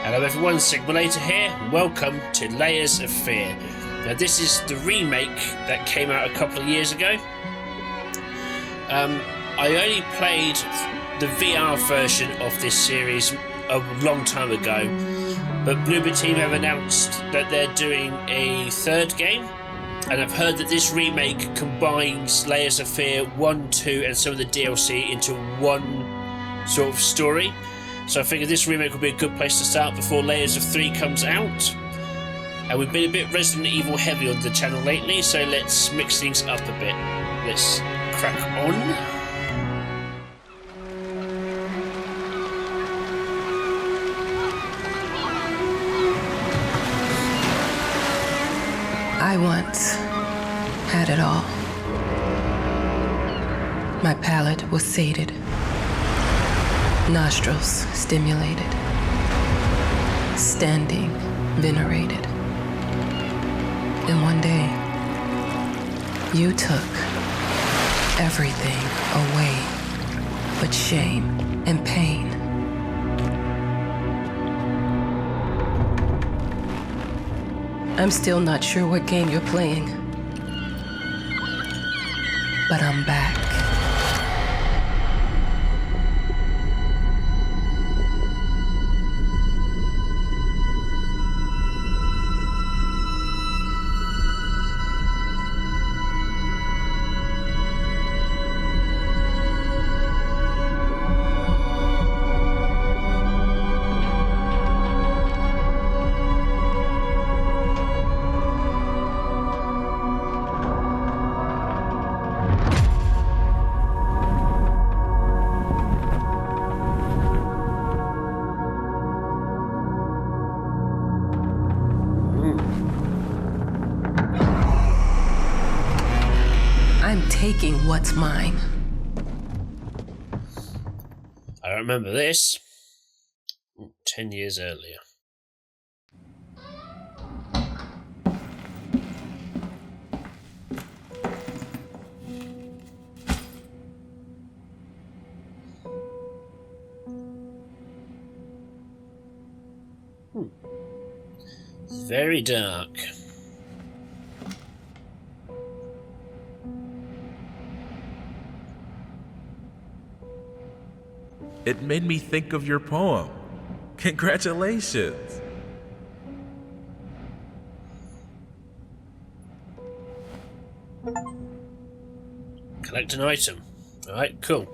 Hello everyone, Sigmulator here. Welcome to Layers of Fear. Now this is the remake that came out a couple of years ago. I only played the VR version of this series a long time ago, but Bloober Team have announced that they're doing a third game, and I've heard that this remake combines Layers of Fear 1, 2 and some of the DLC into one sort of story. So I figured this remake would be a good place to start before Layers of 3 comes out. And we've been a bit Resident Evil heavy on the channel lately, so let's mix things up a bit. Let's crack on. I once had it all. My palate was sated. Nostrils stimulated, standing venerated. And one day, you took everything away but shame and pain. I'm still not sure what game you're playing, but I'm back. Taking what's mine. I remember this 10 years earlier. It's very dark. It made me think of your poem. Congratulations. Collect an item. Alright, cool.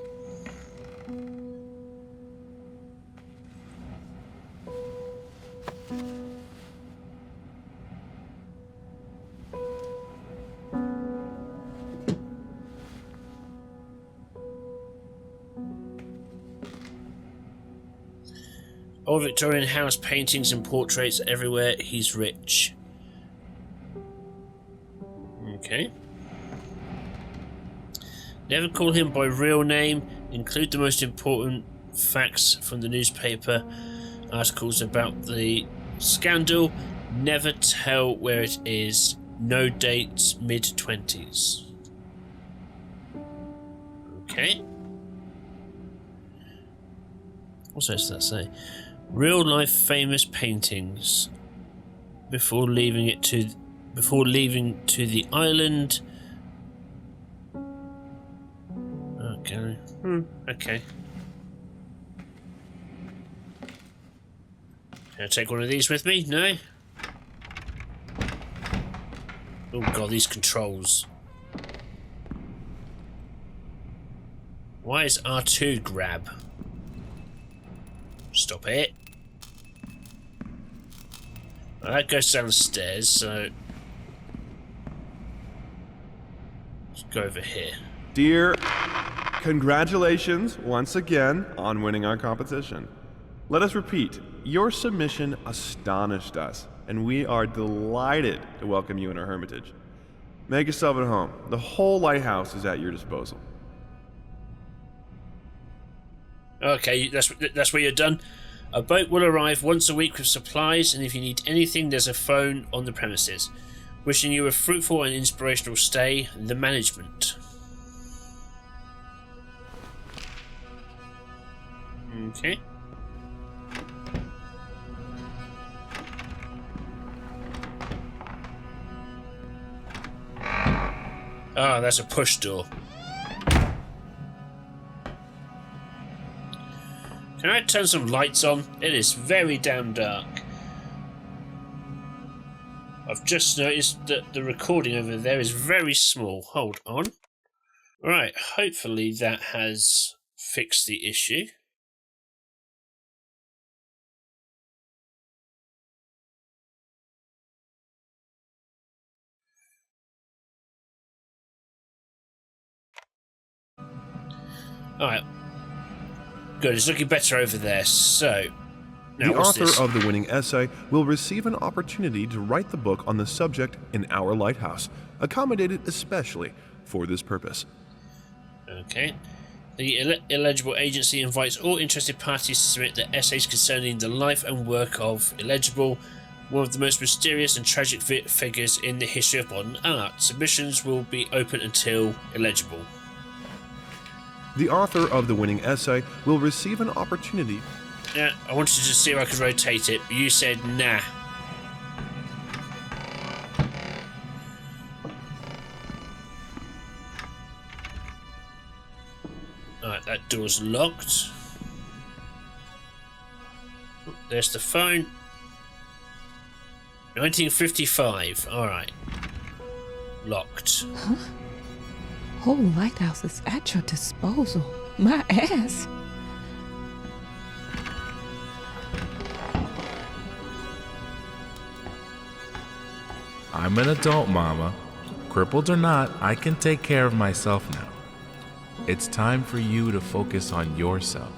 Old Victorian house paintings and portraits everywhere. He's rich. Okay. Never call him by real name. Include the most important facts from the newspaper articles about the scandal. Never tell where it is. No dates. Mid-20s. Okay. What's does that say? Real life famous paintings before leaving to the island. Okay. Okay. Can I take one of these with me? No? Oh god, these controls. Why is R2 grab? Stop it. Well, that goes downstairs, so let's go over here. Dear, congratulations once again on winning our competition. Let us repeat, your submission astonished us, and we are delighted to welcome you in our hermitage. Make yourself at home. The whole lighthouse is at your disposal. Okay, that's where you're done. A boat will arrive once a week with supplies, and if you need anything, there's a phone on the premises. Wishing you a fruitful and inspirational stay. The management. Okay. Ah, that's a push door. Can I turn some lights on? It is very damn dark. I've just noticed that the recording over there is very small. Hold on. Right, hopefully that has fixed the issue. Alright. Good, it's looking better over there. So, now The what's author this? of the winning essay will receive an opportunity to write the book on the subject in our lighthouse, accommodated especially for this purpose. Okay. The illegible agency invites all interested parties to submit their essays concerning the life and work of illegible, one of the most mysterious and tragic figures in the history of modern art. Submissions will be open until illegible. The author of the winning essay will receive an opportunity. Yeah, I wanted to see if I could rotate it, but you said nah. Alright, that door's locked. There's the phone. 1955. Alright. Locked. Huh? Whole lighthouse is at your disposal. My ass. I'm an adult, Mama. Crippled or not, I can take care of myself now. It's time for you to focus on yourself.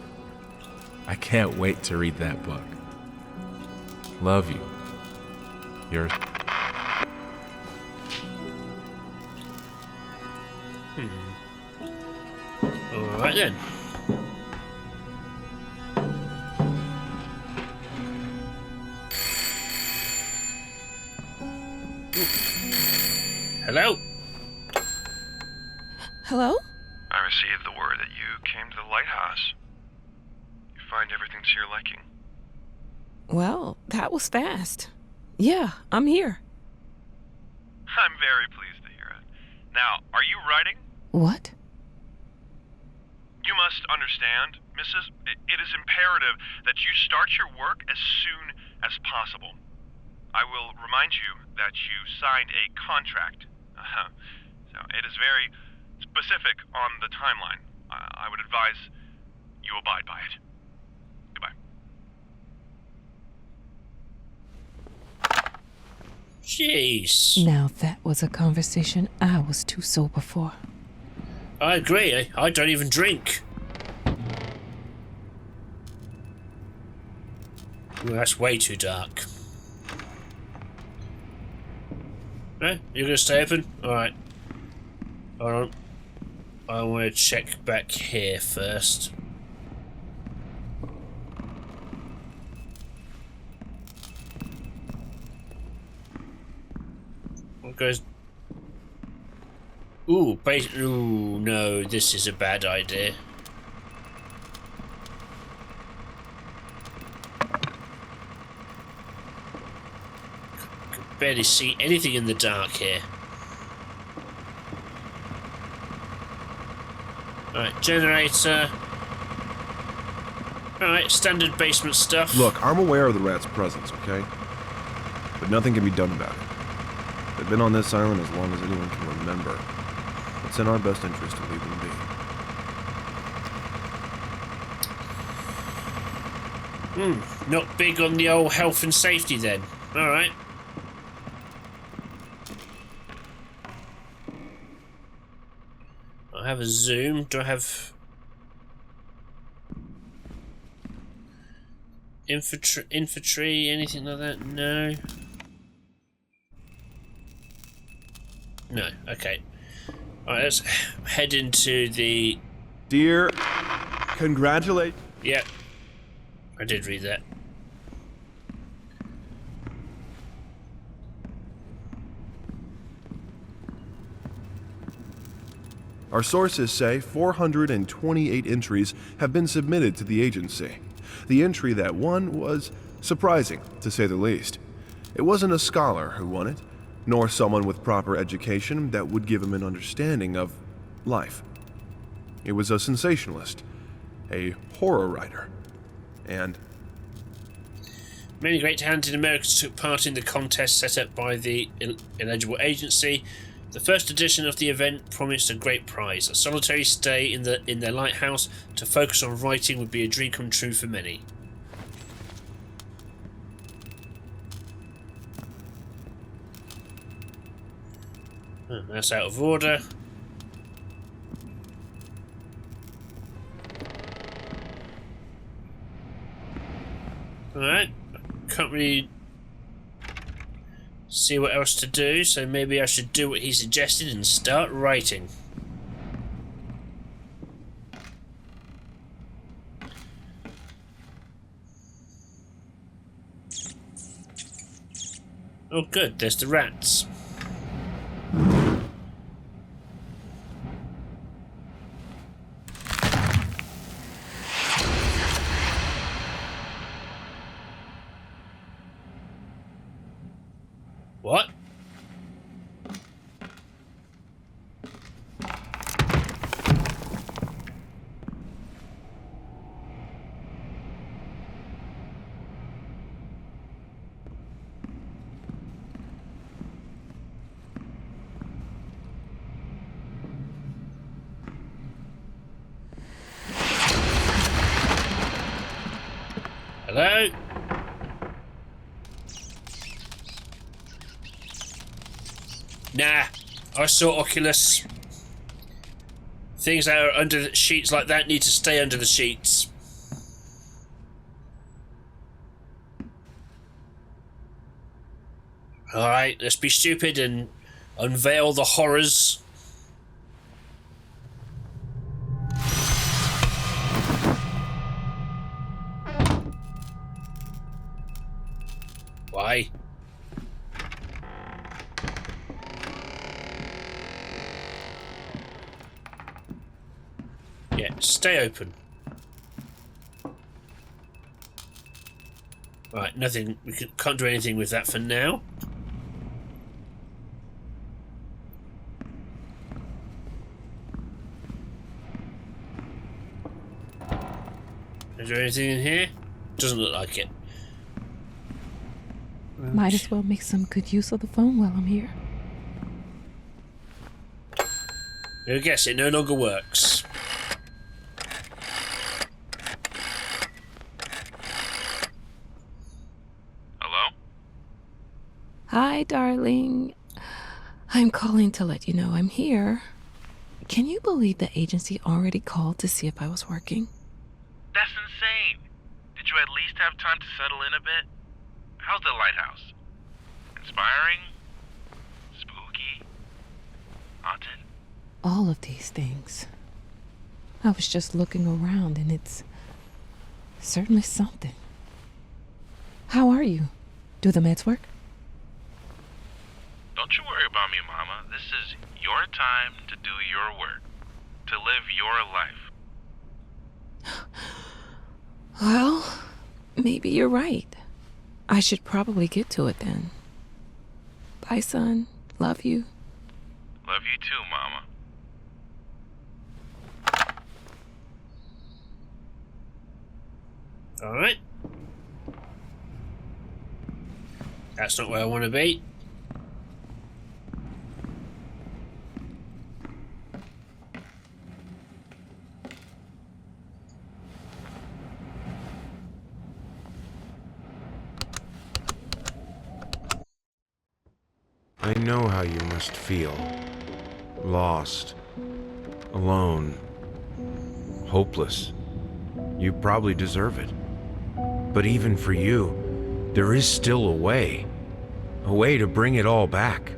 I can't wait to read that book. Love you. Your Alright then. Hello? Hello? I received the word that you came to the lighthouse. You find everything to your liking. Well, that was fast. Yeah, I'm here. I'm very pleased to hear it. Now, are you writing? What? You must understand, Mrs. It is imperative that you start your work as soon as possible. I will remind you that you signed a contract. So it is very specific on the timeline. I would advise you abide by it. Goodbye. Jeez. Now that was a conversation I was too sober for. I agree. I don't even drink. Well, that's way too dark. Eh, you're gonna stay open? Alright. Hold on. I want to check back here first. What goes... Ooh, ooh, no, this is a bad idea. Can barely see anything in the dark here. Alright, generator. Alright, standard basement stuff. Look, I'm aware of the rat's presence, okay? But nothing can be done about it. They've been on this island as long as anyone can remember. It's in our best interest to leave them be. Not big on the old health and safety then. Alright. I have a zoom. Do I have infantry, anything like that? No. No, okay. Alright, let's head into the... Dear, congratulate. Yep. I did read that. Our sources say 428 entries have been submitted to the agency. The entry that won was surprising, to say the least. It wasn't a scholar who won it, nor someone with proper education that would give him an understanding of life. He was a sensationalist, a horror writer, and many great talented Americans took part in the contest set up by the eligible agency. The first edition of the event promised a great prize. A solitary stay in their lighthouse to focus on writing would be a dream come true for many. That's out of order. Alright. Can't really see what else to do, so maybe I should do what he suggested and start writing. Oh good, there's the rats. What? Hello? Nah, I saw Oculus. Things that are under the sheets like that need to stay under the sheets. Alright, let's be stupid and unveil the horrors. Why? Yeah, stay open. Right, nothing. We can't do anything with that for now. Is there anything in here? Doesn't look like it. Might as well make some good use of the phone while I'm here. I guess it no longer works. Hello? Hi, darling. I'm calling to let you know I'm here. Can you believe the agency already called to see if I was working? That's insane. Did you at least have time to settle in a bit? How's the lighthouse? Inspiring? Spooky? Haunted? All of these things. I was just looking around and it's certainly something. How are you? Do the meds work? Don't you worry about me, Mama. This is your time to do your work. To live your life. Well, maybe you're right. I should probably get to it then. Bye, son. Love you. Love you too, Mama. Alright. That's not where I want to be. I know how you must feel. Lost. Alone. Hopeless. You probably deserve it. But even for you, there is still a way. A way to bring it all back.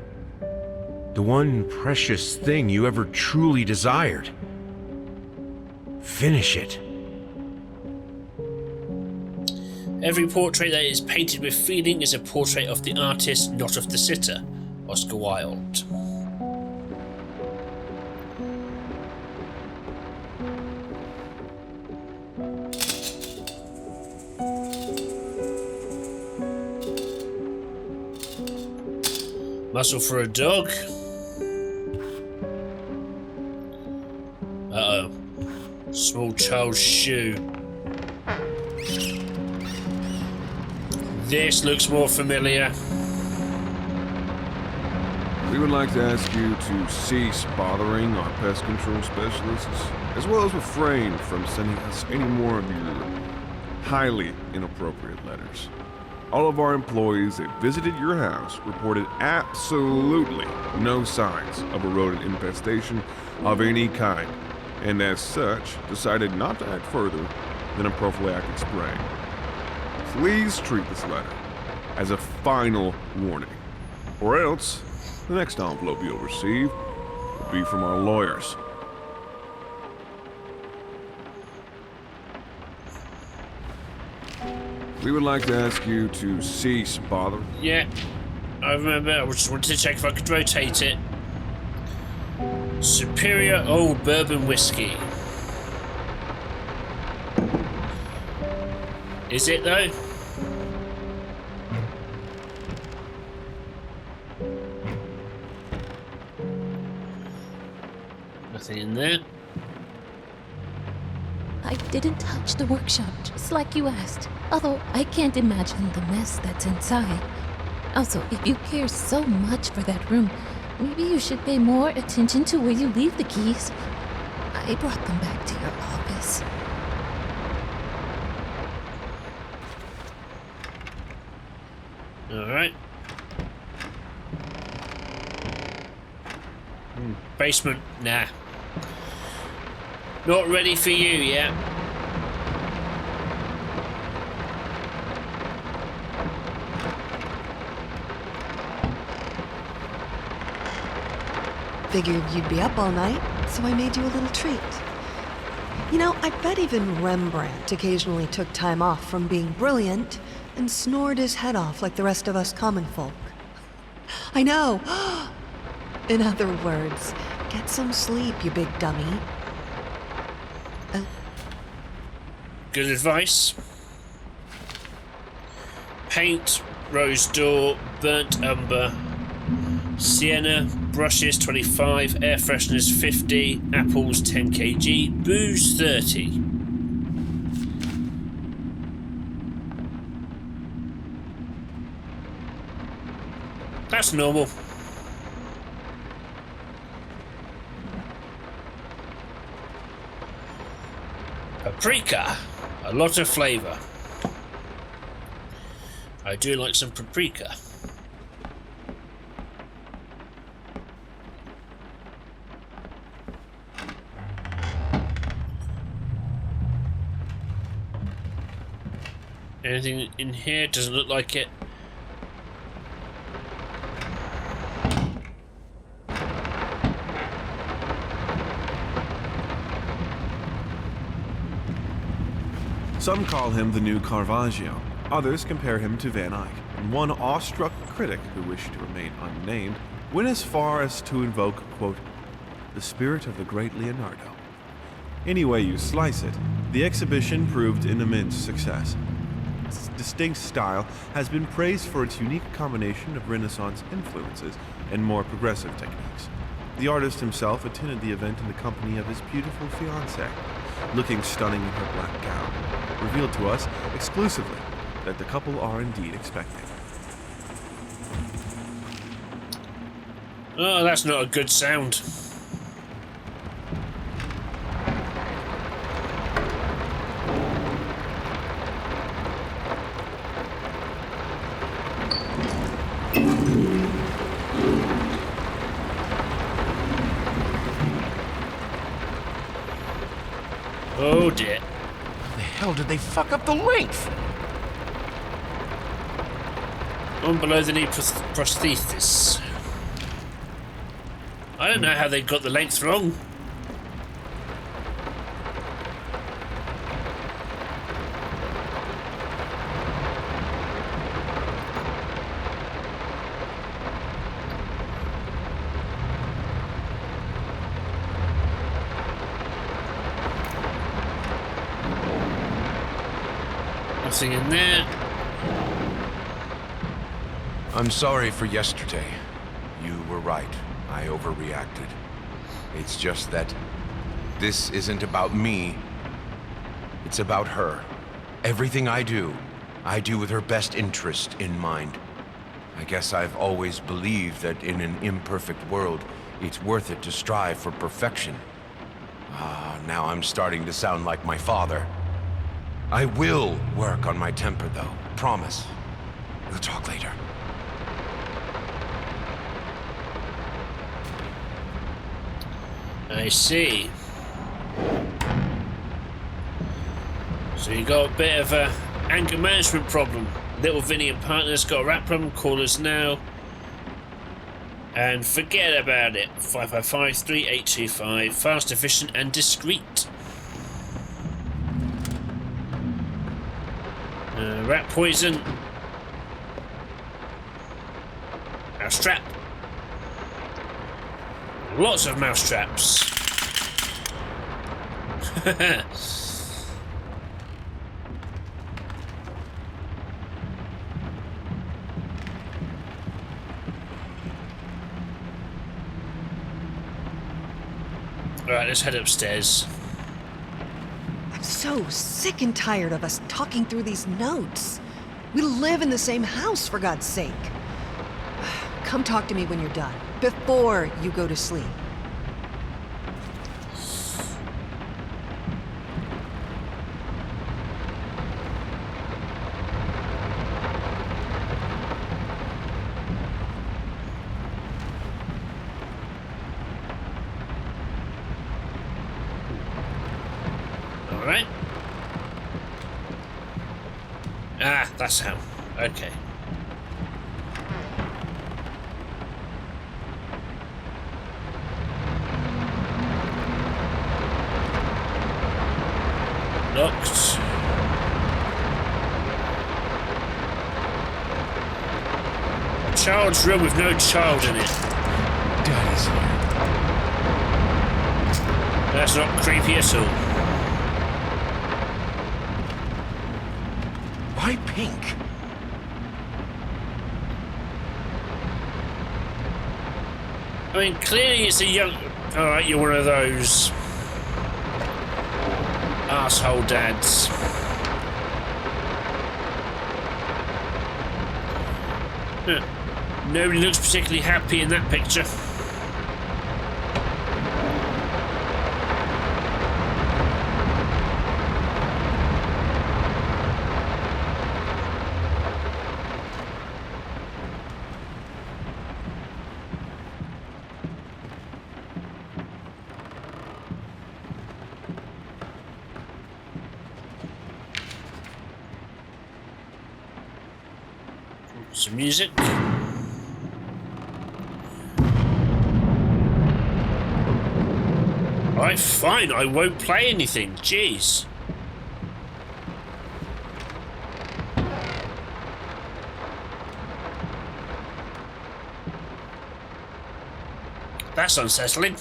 The one precious thing you ever truly desired. Finish it. Every portrait that is painted with feeling is a portrait of the artist, not of the sitter. Oscar Wilde. Muscle for a dog. Uh-oh. Small child's shoe. This looks more familiar. We would like to ask you to cease bothering our pest control specialists, as well as refrain from sending us any more of your highly inappropriate letters. All of our employees that visited your house reported absolutely no signs of a rodent infestation of any kind, and as such, decided not to act further than a prophylactic spray. Please treat this letter as a final warning, or else the next envelope you'll receive will be from our lawyers. We would like to ask you to cease bother. Yeah, I remember. I just wanted to check if I could rotate it. Superior Old Bourbon Whiskey. Is it though? Nothing in there. I didn't touch the workshop, just like you asked. Although I can't imagine the mess that's inside. Also, if you care so much for that room, maybe you should pay more attention to where you leave the keys. I brought them back to your office. Alright. Basement? Nah. Not ready for you yet. Figured you'd be up all night, so I made you a little treat. You know, I bet even Rembrandt occasionally took time off from being brilliant and snored his head off like the rest of us common folk. I know! In other words, get some sleep, you big dummy. Good advice. Paint, rose door, burnt umber, sienna, brushes 25, air fresheners 50, apples 10 kg, booze 30. That's normal. Paprika. A lot of flavour. I do like some paprika. Anything in here? Doesn't look like it. Some call him the new Caravaggio. Others compare him to Van Eyck. And one awestruck critic, who wished to remain unnamed, went as far as to invoke, quote, the spirit of the great Leonardo. Any way you slice it, the exhibition proved an immense success. Its distinct style has been praised for its unique combination of Renaissance influences and more progressive techniques. The artist himself attended the event in the company of his beautiful fiancée, looking stunning in her black gown, revealed to us exclusively that the couple are indeed expecting. Oh, that's not a good sound. Oh dear. How the hell did they fuck up the length? On below the knee prosthesis. I don't know how they got the length wrong. Nothing in there. I'm sorry for yesterday. You were right. I overreacted. It's just that this isn't about me. It's about her. Everything I do with her best interest in mind. I guess I've always believed that in an imperfect world, it's worth it to strive for perfection. Now I'm starting to sound like my father. I will work on my temper, though. Promise. We'll talk later. I see. So you got a bit of a anger management problem. Little Vinny and partners got a rap problem. Call us now. And forget about it. 555-3825. Fast, efficient, and discreet. Rat poison. Mouse trap. Lots of mouse traps. Alright, let's head upstairs. I'm so sick and tired of us talking through these notes. We live in the same house, for God's sake. Come talk to me when you're done, before you go to sleep. Alright. Ah, that's how. Okay. Locked. A child's room with no child in it. Daddy's here. That's not creepy at all. Why pink? I mean, clearly it's a young... Alright, you're one of those... asshole dads. Nobody looks particularly happy in that picture. Some music. Alright, fine, I won't play anything. Jeez. That's unsettling.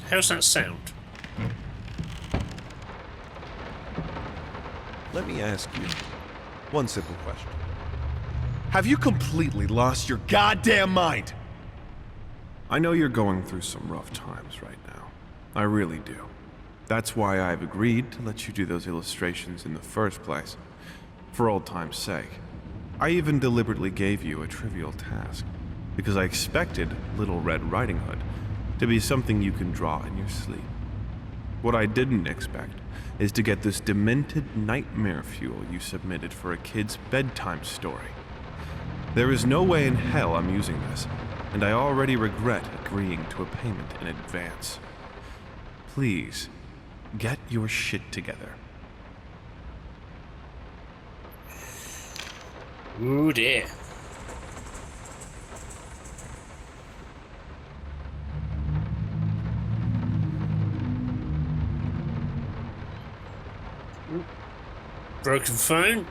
How's that sound? Let me ask you one simple question. Have you completely lost your goddamn mind? I know you're going through some rough times right now. I really do. That's why I've agreed to let you do those illustrations in the first place. For old time's sake. I even deliberately gave you a trivial task, because I expected Little Red Riding Hood to be something you can draw in your sleep. What I didn't expect is to get this demented nightmare fuel you submitted for a kid's bedtime story. There is no way in hell I'm using this, and I already regret agreeing to a payment in advance. Please, get your shit together. Ooh dear. Broken phone.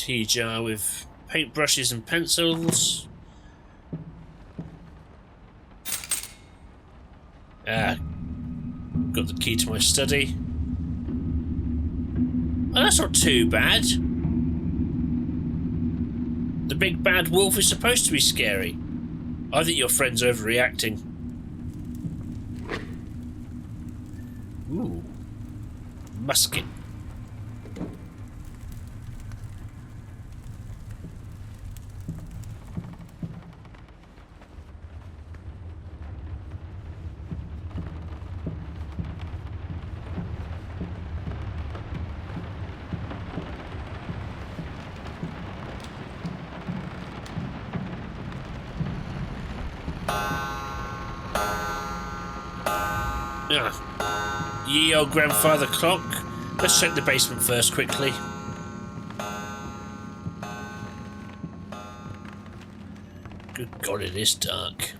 tea jar with paintbrushes and pencils. Got the key to my study. Oh, that's not too bad. The big bad wolf is supposed to be scary. I think your friend's overreacting. Ooh. Musket. Ye old grandfather clock. Let's check the basement first quickly. Good God, it is dark.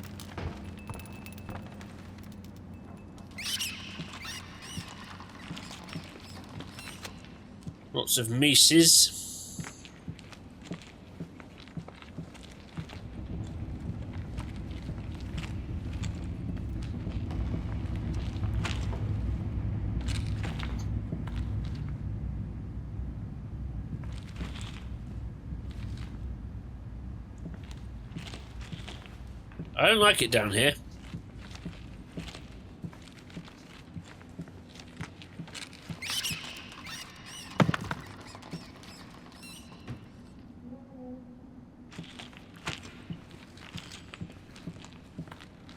Lots of Mises. I don't like it down here.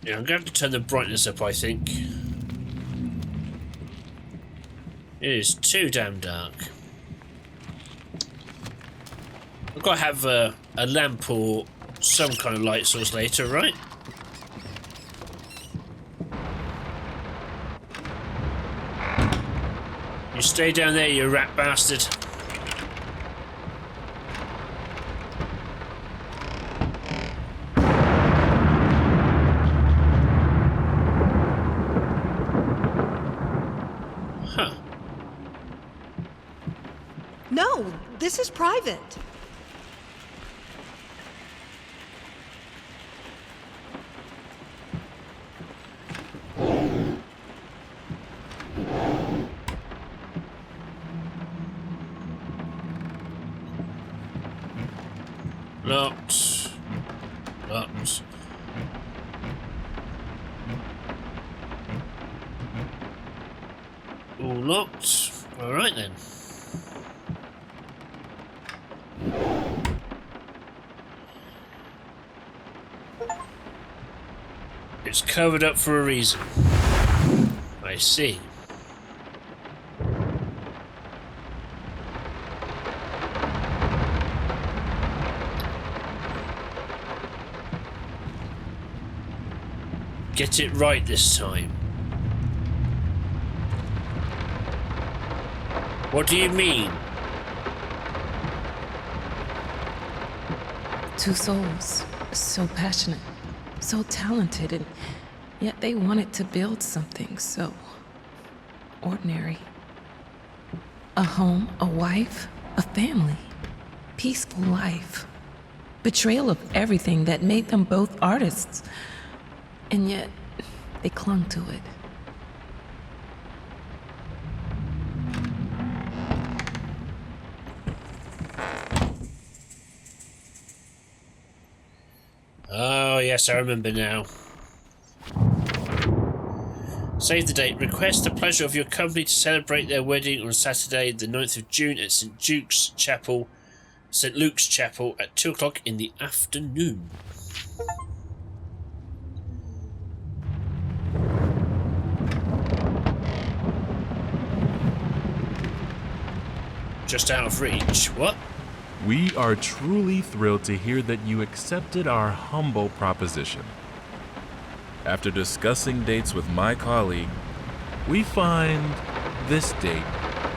Yeah, I'm going to have to turn the brightness up, I think. It is too damn dark. I've got to have a lamp or some kind of light source later, right? You stay down there, you rat bastard. Huh. No, this is private. Locked. Locked. All locked. Alright then. It's covered up for a reason. I see. Get it right this time. What do you mean? Two souls, so passionate, so talented, and yet they wanted to build something so ordinary. A home, a wife, a family, peaceful life. Betrayal of everything that made them both artists. And yet, they clung to it. Oh, yes, I remember now. Save the date. Request the pleasure of your company to celebrate their wedding on Saturday, the 9th of June at St. Luke's Chapel at 2 o'clock in the afternoon. Just out of reach. What? We are truly thrilled to hear that you accepted our humble proposition. After discussing dates with my colleague, we find this date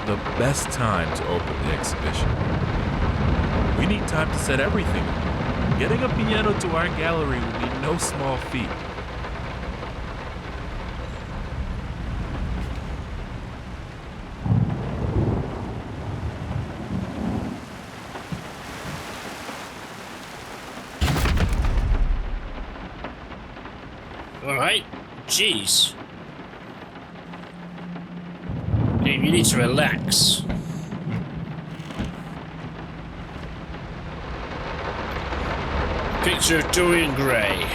the best time to open the exhibition. We need time to set everything up. Getting a piano to our gallery will be no small feat. Alright. Jeez. Game, you need to relax. Picture of Dorian Gray.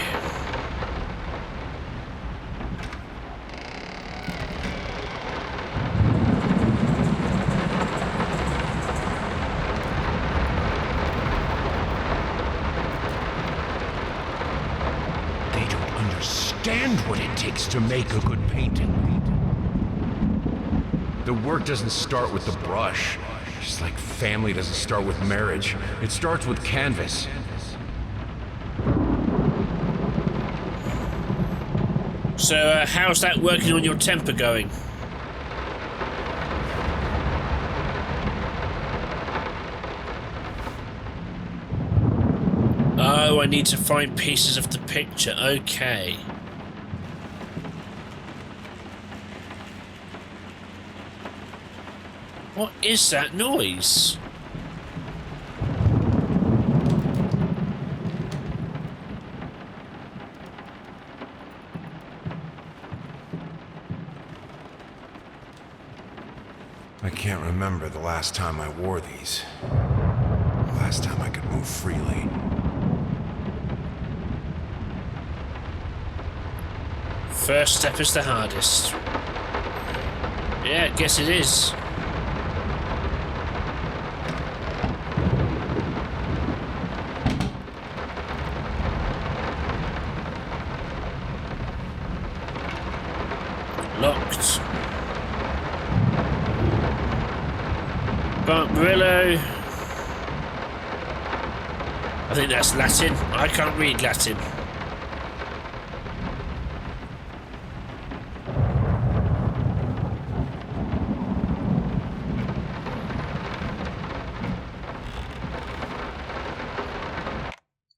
They don't understand what it takes to make a good painting. The work doesn't start with the brush. Just like family doesn't start with marriage. It starts with canvas. So, how's that working on your temper going? Oh, I need to find pieces of the picture. Okay. What is that noise? I can't remember the last time I wore these. The last time I could move freely. First step is the hardest. Yeah, I guess it is. Locked. Barbarello. I think that's Latin. I can't read Latin.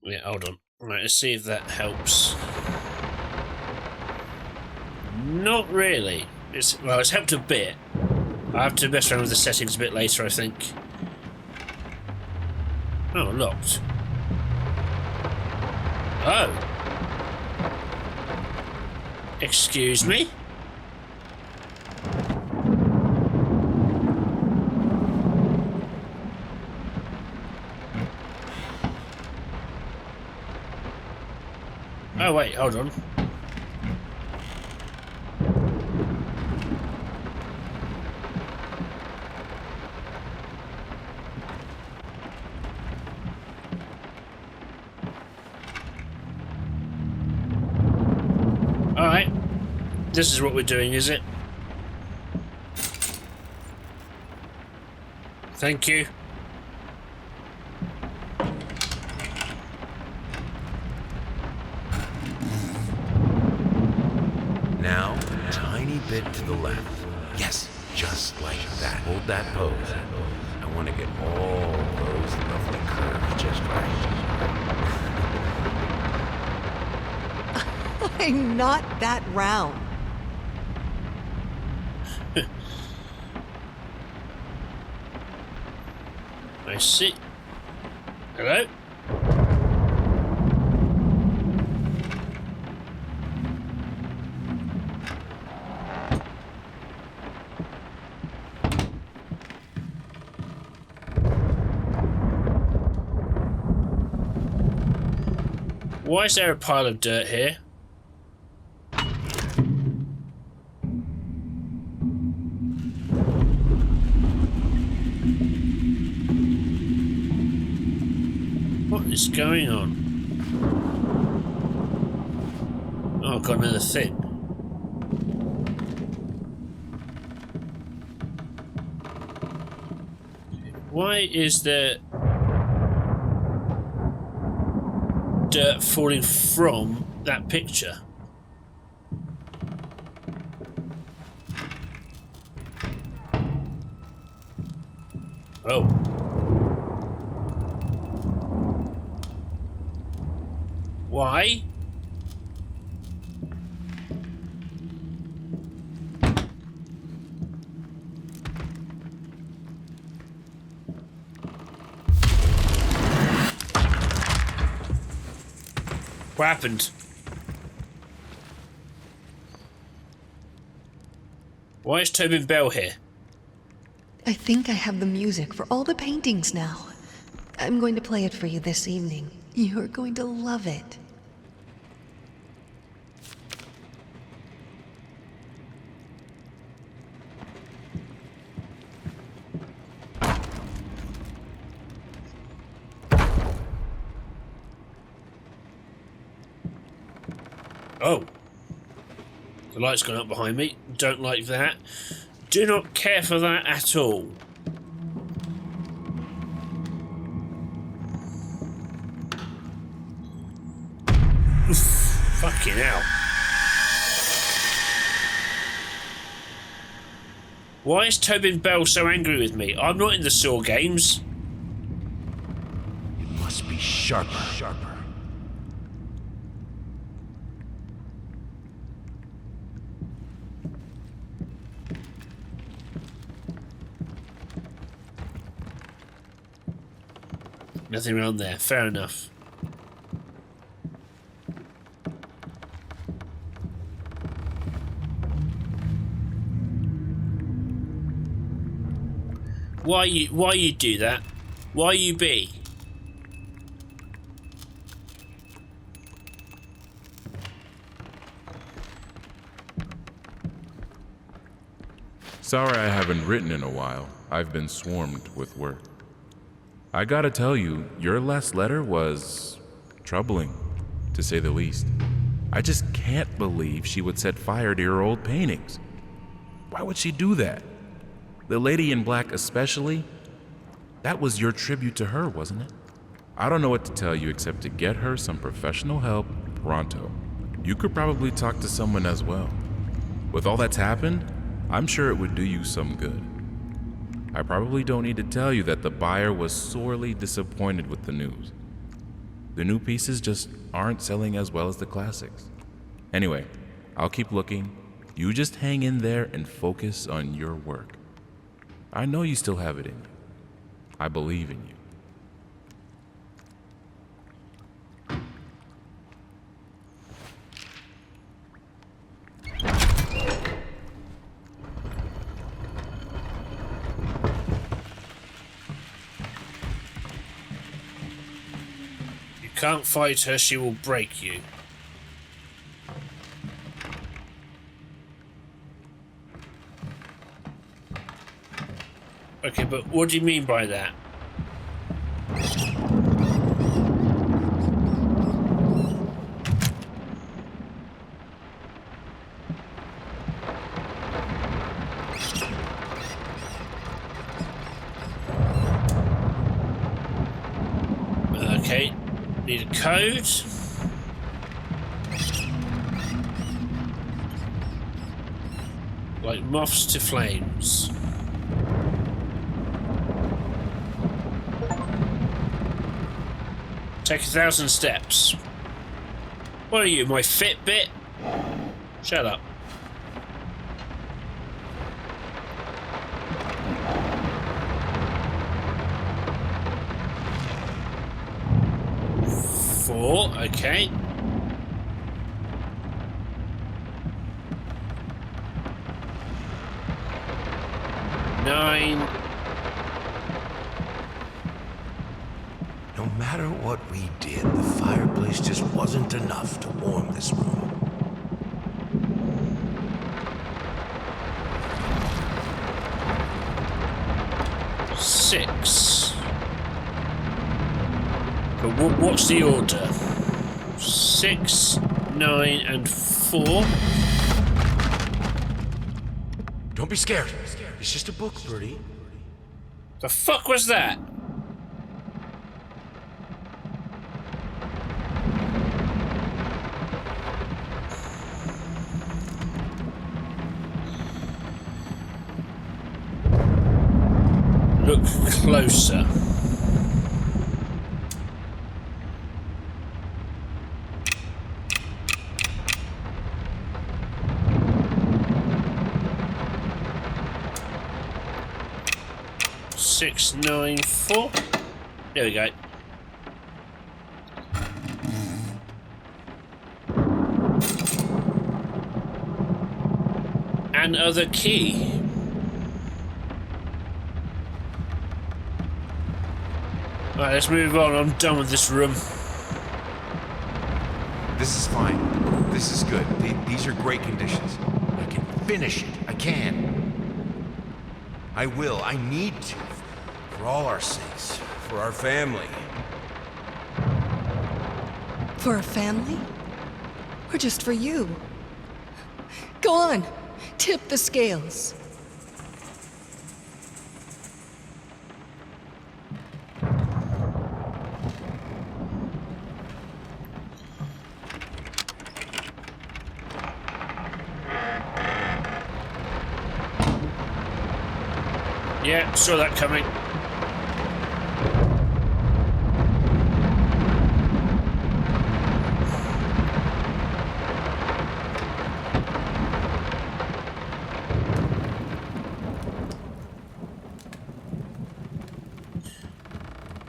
Yeah, hold on. Right, let's see if that helps. Not really. Well, it's helped a bit. I have to mess around with the settings a bit later, I think. Oh, locked. Oh. Excuse me? Oh, wait, hold on. Alright. This is what we're doing, is it? Thank you. Now, a tiny bit to the left. Yes, just like that. Hold that pose. I want to get all those lovely curves just right. I'm not that round. I see. Hello? Why is there a pile of dirt here? What is going on? Oh, I've got another thing. Why is there dirt falling from that picture? Oh. Why? What happened? Why is Tobin Bell here? I think I have the music for all the paintings now. I'm going to play it for you this evening. You're going to love it. Oh. The light's gone up behind me. Don't like that. Do not care for that at all. Oof. Fucking hell. Why is Tobin Bell so angry with me? I'm not in the Saw games. You must be sharper. Nothing around there. Fair enough. Why you do that? Why you be? Sorry I haven't written in a while. I've been swarmed with work. I gotta tell you, your last letter was troubling, to say the least. I just can't believe she would set fire to your old paintings. Why would she do that? The lady in black especially? That was your tribute to her, wasn't it? I don't know what to tell you except to get her some professional help pronto. You could probably talk to someone as well. With all that's happened, I'm sure it would do you some good. I probably don't need to tell you that the buyer was sorely disappointed with the news. The new pieces just aren't selling as well as the classics. Anyway, I'll keep looking. You just hang in there and focus on your work. I know you still have it in you. I believe in you. You can't fight her, she will break you. Okay, but what do you mean by that? Okay, need a code. Like moths to flames. Take 1,000 steps. What are you, my Fitbit? Shut up. Four, okay. Nine. No matter what we did, the fireplace just wasn't enough to warm this room. Six. But what's the order? 6, 9, and 4. Don't be scared. It's just a book, Birdie. The fuck was that? Look closer. Six, 9, 4. There we go. and other key. Alright, let's move on. I'm done with this room. This is fine. This is good. These are great conditions. I can finish it. I can. I will. I need to. For all our sakes. For our family. For a family? Or just for you? Go on. Tip the scales. Yeah, saw that coming.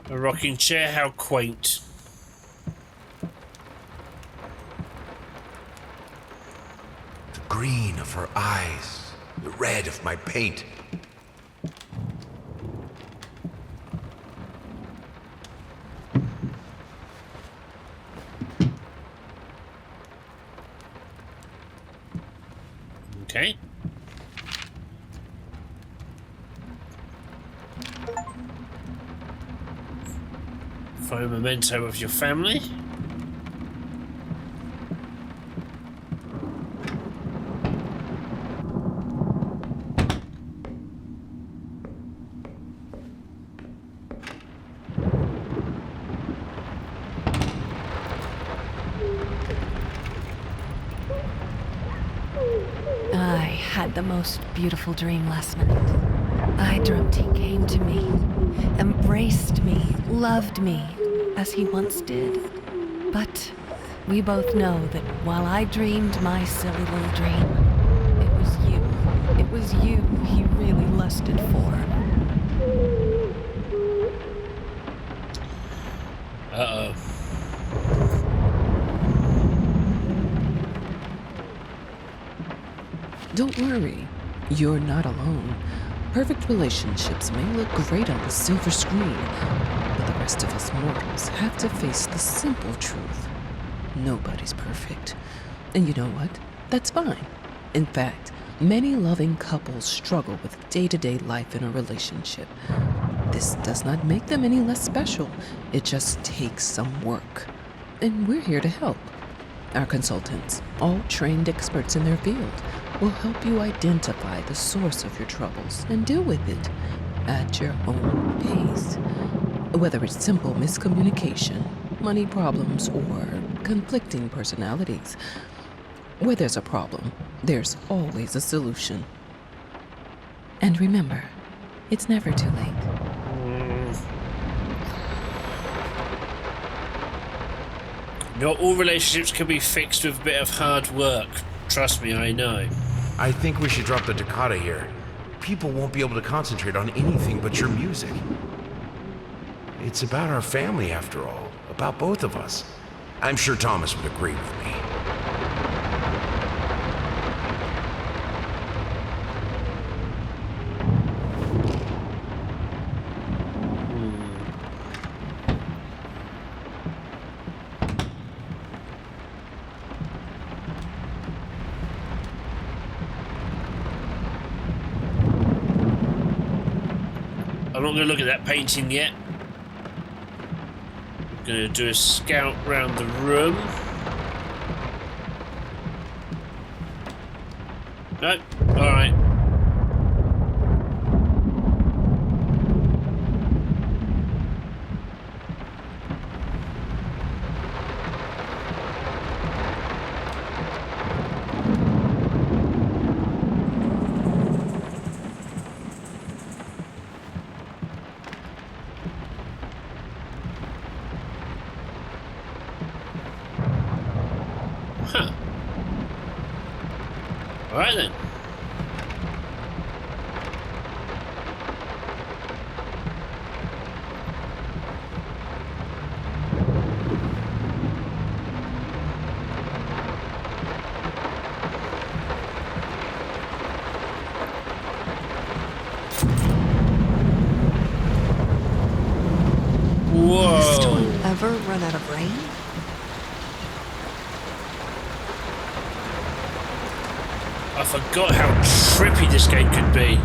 A rocking chair, how quaint. The green of her eyes. The red of my paint. Okay. Find a memento of your family. I had the most beautiful dream last night. I dreamt he came to me, embraced me, loved me, as he once did. But we both know that while I dreamed my silly little dream, it was you he really lusted for. Uh-oh. Don't worry, you're not alone. Perfect relationships may look great on the silver screen, but the rest of us mortals have to face the simple truth. Nobody's perfect. And you know what? That's fine. In fact, many loving couples struggle with day-to-day life in a relationship. This does not make them any less special. It just takes some work. And we're here to help. Our consultants, all trained experts in their field, will help you identify the source of your troubles and deal with it at your own pace. Whether it's simple miscommunication, money problems, or conflicting personalities, where there's a problem, there's always a solution. And remember, it's never too late. Not all relationships can be fixed with a bit of hard work. Trust me, I know. I think we should drop the toccata here. People won't be able to concentrate on anything but your music. It's about our family, after all. About both of us. I'm sure Thomas would agree with me. I'm not going to look at that painting yet. I'm going to do a scout round the room. Nope. Alright. Huh. Alright then. Will this storm Whoa. ever run out of rain? I forgot how trippy this game could be.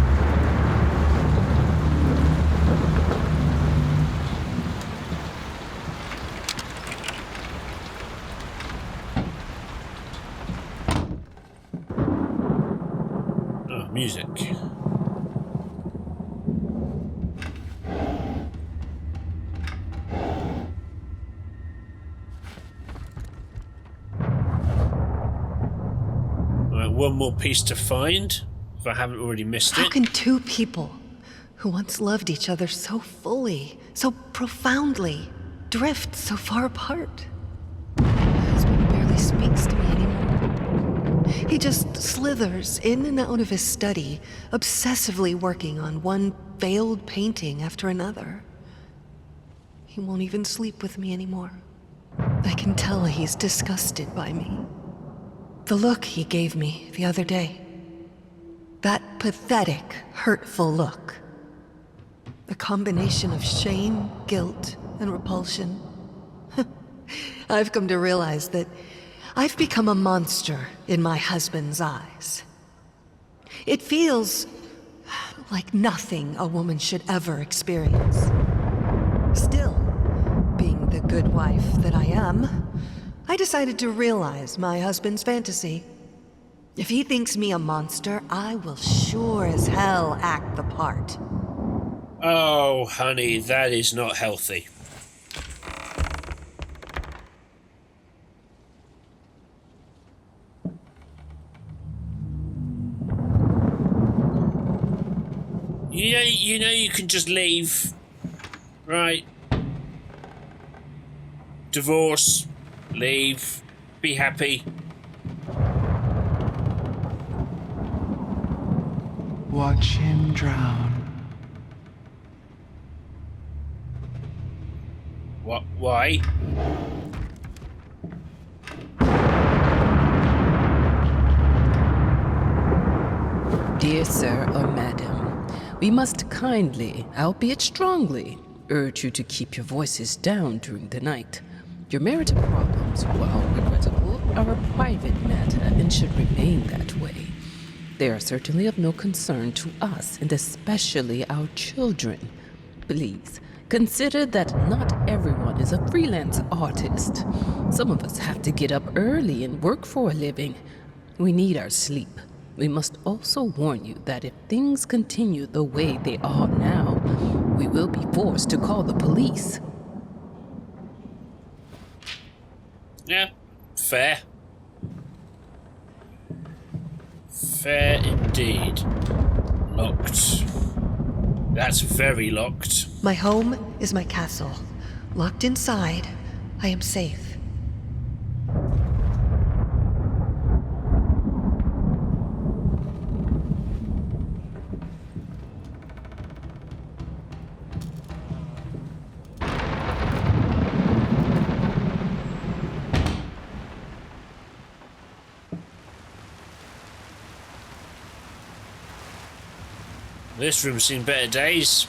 Oh, music. Right, one more piece to find, if I haven't already missed How it. can two people who once loved each other so fully, so profoundly, drift so far apart? My husband barely speaks to me anymore. He just slithers in and out of his study, obsessively working on one failed painting after another. He won't even sleep with me anymore. I can tell he's disgusted by me. The look he gave me the other day. That pathetic, hurtful look. A combination of shame, guilt, and repulsion. I've come to realize that I've become a monster in my husband's eyes. It feels like nothing a woman should ever experience. Still, being the good wife that I am, I decided to realize my husband's fantasy. If he thinks me a monster, I will sure as hell act the part. Oh, honey, that is not healthy. You know you can just leave, right? Divorce, leave, be happy. Watch him drown. What? Why? Dear sir or madam, we must kindly, albeit strongly, urge you to keep your voices down during the night. Your marital problems, while regrettable, are a private matter and should remain that way. They are certainly of no concern to us, and especially our children. Please, consider that not everyone is a freelance artist. Some of us have to get up early and work for a living. We need our sleep. We must also warn you that if things continue the way they are now, we will be forced to call the police. Yeah, fair. Fair indeed. Locked. That's very locked. My home is my castle. Locked inside, I am safe. This room's seen better days.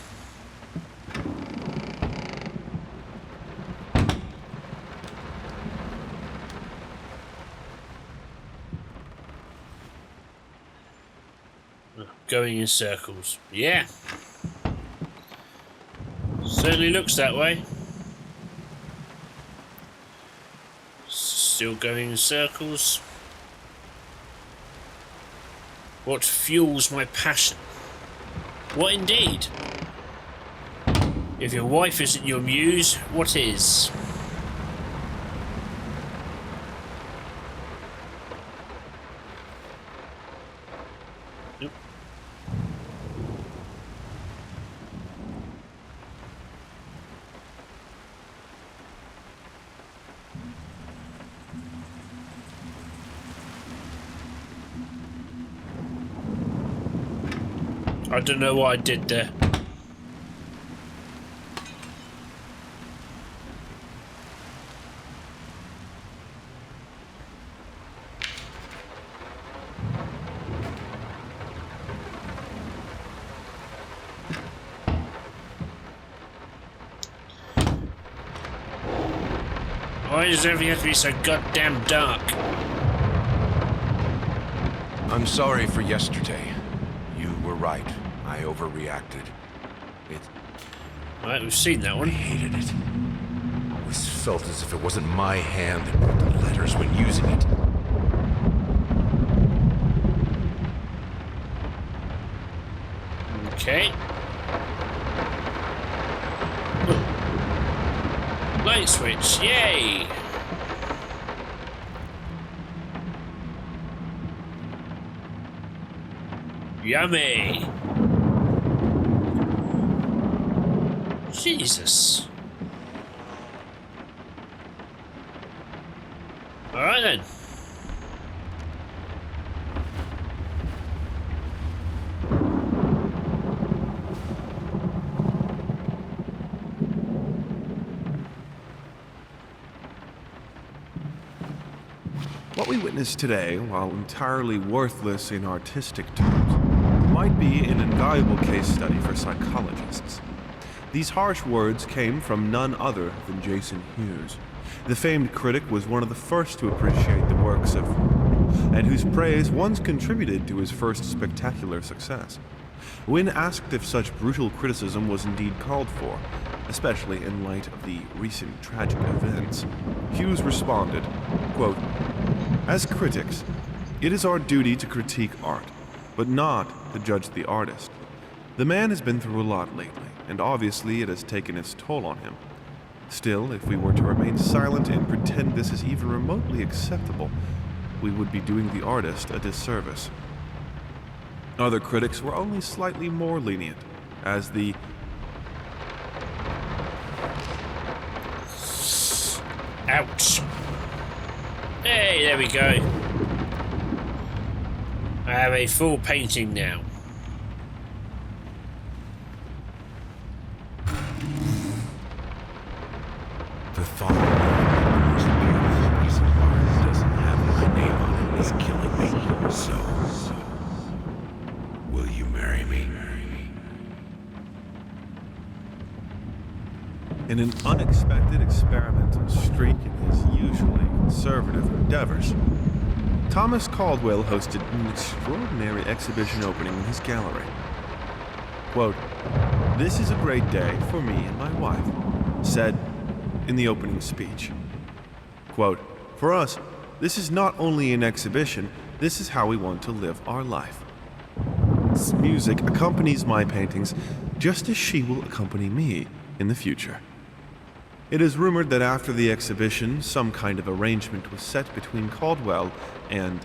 Going in circles. Yeah. Certainly looks that way. Still going in circles. What fuels my passion? What indeed? If your wife isn't your muse, what is? Nope. I don't know what I did there. Why does everything have to be so goddamn dark? I'm sorry for yesterday. You were right. I overreacted. Right, we've seen that I one. hated it. Always felt as if it wasn't my hand that wrote the letters when using it. Okay. Light switch, yay! Yummy! Jesus. Alright then. What we witnessed today, while entirely worthless in artistic terms, might be an invaluable case study for psychologists. These harsh words came from none other than Jason Hughes. The famed critic was one of the first to appreciate the works of, and whose praise once contributed to his first spectacular success. When asked if such brutal criticism was indeed called for, especially in light of the recent tragic events, Hughes responded, quote, "As critics, it is our duty to critique art, but not to judge the artist. The man has been through a lot lately, and obviously it has taken its toll on him. Still, if we were to remain silent and pretend this is even remotely acceptable, we would be doing the artist a disservice." Other critics were only slightly more lenient, as the Ouch. Hey, there we go. I have a full painting now. The thought of the most beautiful piece of art doesn't have my name on it is killing me. So, will you marry me? in an unexpected experimental streak in his usually conservative endeavors, Thomas Caldwell hosted an extraordinary exhibition opening in his gallery. Quote, "This is a great day for me and my wife," said in the opening speech. Quote, "For us, this is not only an exhibition, this is how we want to live our life. Music accompanies my paintings just as she will accompany me in the future." It is rumored that after the exhibition, some kind of arrangement was set between Caldwell and...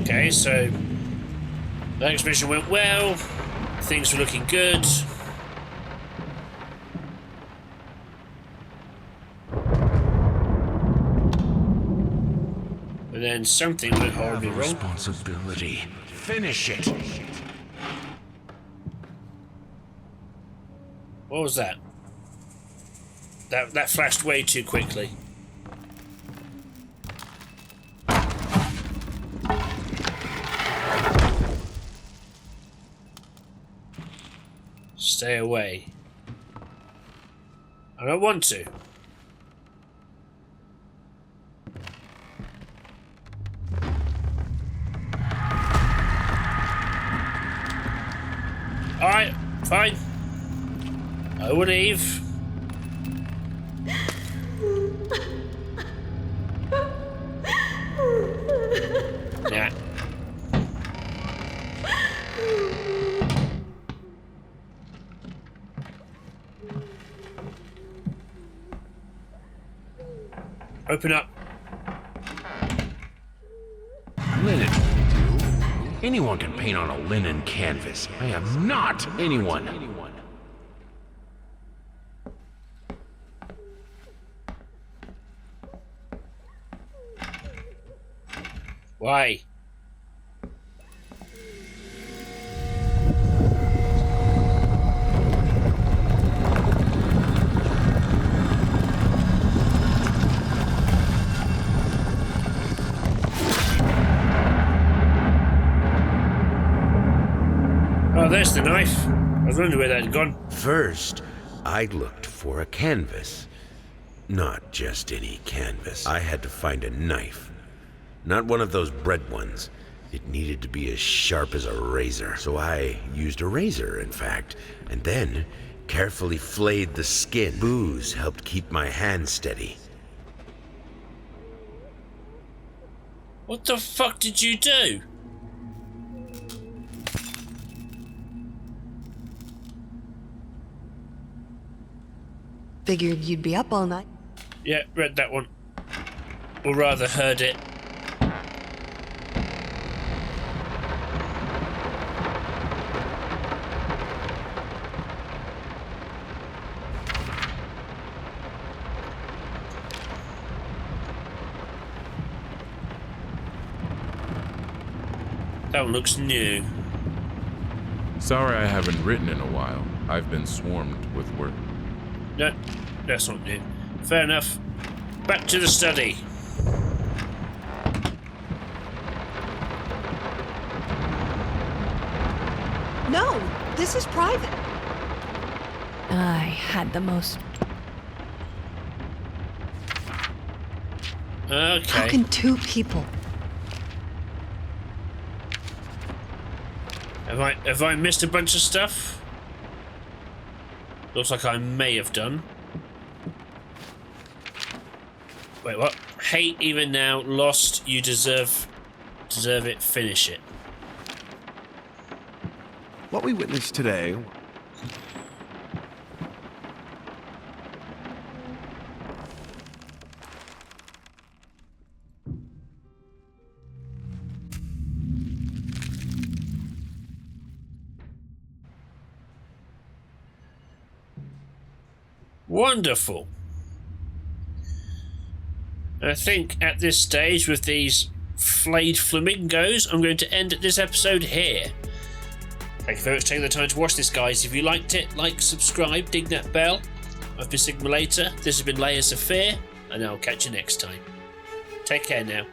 Okay, so the exhibition went well, things were looking good. And then something went horribly wrong. Responsibility. Finish it. What was that? That flashed way too quickly. Stay away. I don't want to. Alright, fine. I will leave. Nah. Open up. Linen. Anyone can paint on a linen canvas. I am not anyone. Why? Oh, there's the knife. was wondering where that had gone. First, I looked for a canvas. Not just any canvas. I had to find a knife. Not one of those bread ones. It needed to be as sharp as a razor. So I used a razor, in fact, and then carefully flayed the skin. Booze helped keep my hand steady. What the fuck did you do? Figured you'd be up all night. Yeah, read that one. Or rather, heard it. That one looks new. Sorry I haven't written in a while. I've been swarmed with work. No, that's not new. Fair enough. Back to the study. No, this is private. I had the most. Okay. How can two people? Have I missed a bunch of stuff? Looks like I may have done. Wait, what? Hate even now, lost, you deserve it, finish it. What we witnessed today. Wonderful. I think at this stage, with these flayed flamingos, I'm going to end this episode here. Thank you very much for taking the time to watch this, guys. If you liked it, like, subscribe, ding that bell. I've been Sigma Later, this has been Layers of Fear, and I'll catch you next time. Take care now.